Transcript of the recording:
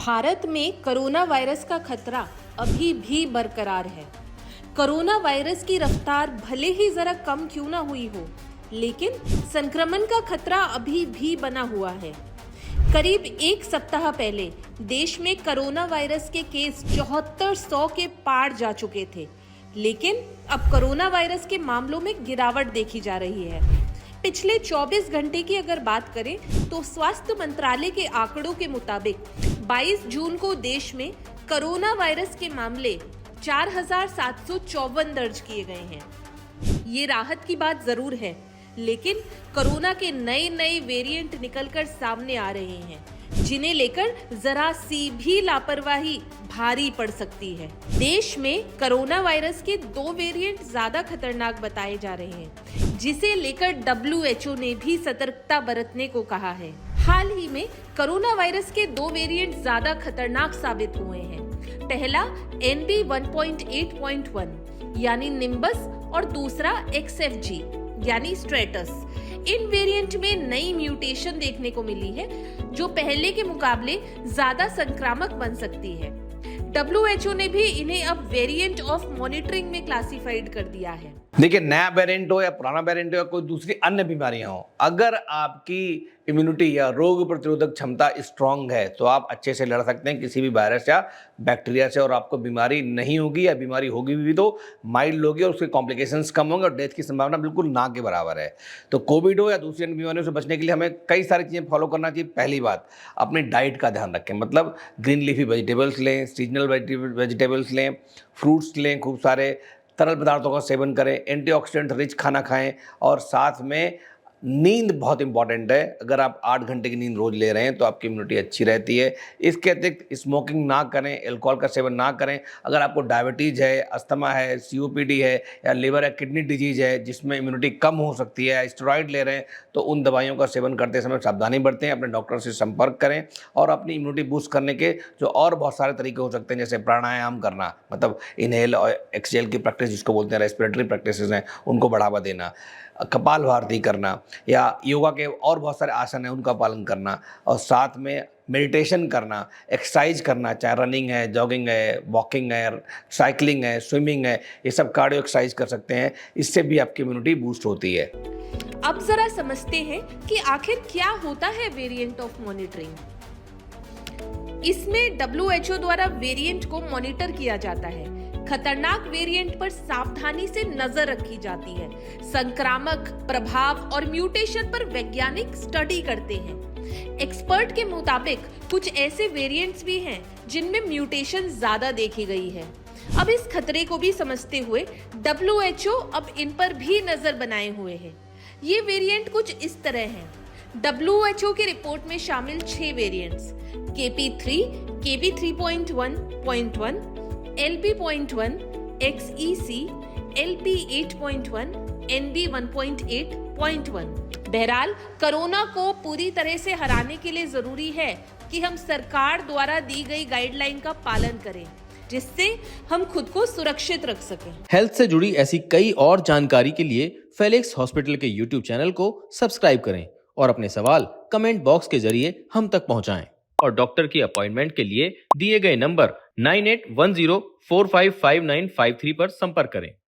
भारत में corona virus का खतरा अभी भी बरकरार है। कोरोना वायरस की रफ्तार भले ही जरा कम क्यों ना हुई हो, लेकिन संक्रमण का खतरा अभी भी बना हुआ है। करीब एक सप्ताह पहले देश में कोरोना वायरस के केस 7400 के पार जा चुके थे, लेकिन अब कोरोना वायरस के मामलों में गिरावट देखी जा रही है। पिछले 24 घंटे की अगर बात करें तो स्वास्थ्य मंत्रालय के आंकड़ों के मुताबिक 22 जून को देश में कोरोना वायरस के मामले 4754 दर्ज किए गए हैं। ये राहत की बात जरूर है, लेकिन कोरोना के नए वेरिएंट निकलकर सामने आ रहे हैं, जिन्हें लेकर जरा सी भी लापरवाही भारी पड़ सकती है। देश में कोरोना वायरस के 2 वेरिएंट ज्यादा खतरनाक बताए जा रहे हैं, जिसे लेकर WHO ने भी सतर्कता बरतने को कहा है। हाल ही में कोरोना वायरस के 2 वेरिएंट ज्यादा खतरनाक साबित हुए हैं। पहला NB 1.8.1 यानी निम्बस और दूसरा XFG यानी स्ट्रेटस। इन वेरिएंट में नई म्यूटेशन देखने को मिली है, जो पहले के मुकाबले ज्यादा संक्रामक बन सकती है। WHO ने भी इन्हें अब वेरिएंट ऑफ मॉनिटरिंग में क्लासिफाइड कर दिया है। देखिए, नया वेरिएंट हो या पुराना वेरिएंट हो या कोई दूसरी अन्य बीमारियां हो, अगर आपकी इम्यूनिटी या रोग प्रतिरोधक क्षमता स्ट्रांग है तो आप अच्छे से लड़ सकते हैं किसी भी वायरस या बैक्टीरिया से, और आपको बीमारी नहीं होगी, या बीमारी होगी भी तो माइल्ड होगी और उसके कॉम्प्लिकेशंस कम होंगे और डेथ की संभावना बिल्कुल ना के बराबर है। तो कोविड हो या दूसरी अन्य बीमारियों से बचने के लिए हमें कई सारी चीज़ें फॉलो करना चाहिए। पहली बात, अपनी डाइट का ध्यान रखें, मतलब ग्रीन लीफी वेजिटेबल्स लें, सीजनल वेजिटेबल्स लें, फ्रूट्स लें, खूब सारे तरल पदार्थों का सेवन करें, एंटीऑक्सीडेंट रिच खाना खाएं, और साथ में नींद बहुत इंपॉर्टेंट है। अगर आप 8 घंटे की नींद रोज ले रहे हैं तो आपकी इम्यूनिटी अच्छी रहती है। इसके अतिरिक्त स्मोकिंग ना करें, एल्कोहल का सेवन ना करें। अगर आपको डायबिटीज़ है, अस्थमा है, COPD है या लिवर या किडनी डिजीज है जिसमें इम्यूनिटी कम हो सकती है, स्टेरॉइड ले रहे हैं, तो उन दवाइयों का सेवन करते समय सावधानी बरतें, अपने डॉक्टर से संपर्क करें और अपनी इम्यूनिटी बूस्ट करने के जो और बहुत सारे तरीके हो सकते हैं, जैसे प्राणायाम करना, मतलब इनहेल और एक्सहेल की प्रैक्टिस जिसको बोलते हैं, रेस्पिरेटरी प्रैक्टिसेस हैं, उनको बढ़ावा देना, कपालभाति करना, या योगा के और बहुत सारे आसन हैं उनका पालन करना, और साथ में मेडिटेशन करना, एक्सरसाइज करना, चाहे रनिंग है, जॉगिंग है, वॉकिंग है, साइकिलिंग है, स्विमिंग है, ये सब कार्डियो एक्सरसाइज कर सकते हैं। इससे भी आपकी इम्यूनिटी बूस्ट होती है। अब जरा समझते हैं कि आखिर क्या होता है वेरिएंट ऑफ मॉनिटरिंग। इसमें WHO द्वारा वेरिएंट को मॉनिटर किया जाता है। खतरनाक वेरिएंट पर सावधानी से नजर रखी जाती है। संक्रामक प्रभाव और म्यूटेशन पर वैज्ञानिक स्टडी करते हैं। एक्सपर्ट के मुताबिक कुछ ऐसे वेरिएंट्स भी हैं जिनमें म्यूटेशन ज्यादा देखी गई है। अब इस खतरे को भी समझते हुए WHO अब इन पर भी नजर बनाए हुए है। ये वेरिएंट कुछ इस तरह हैं। WHO की रिपोर्ट में शामिल 6 variants KP3, KB 3.1.1, LB.1, XEC, LB 8.1, NB 1.8.1। बहरहाल कोरोना को पूरी तरह से हराने के लिए जरूरी है कि हम सरकार द्वारा दी गई गाइडलाइन का पालन करें, जिससे हम खुद को सुरक्षित रख सकें। हेल्थ से जुड़ी ऐसी कई और जानकारी के लिए फेलिक्स हॉस्पिटल के YouTube चैनल को सब्सक्राइब करें और अपने सवाल कमेंट बॉक्स के जरिए हम तक पहुंचाएं। और डॉक्टर की अपॉइंटमेंट के लिए दिए गए नंबर 9810455953 पर संपर्क करें।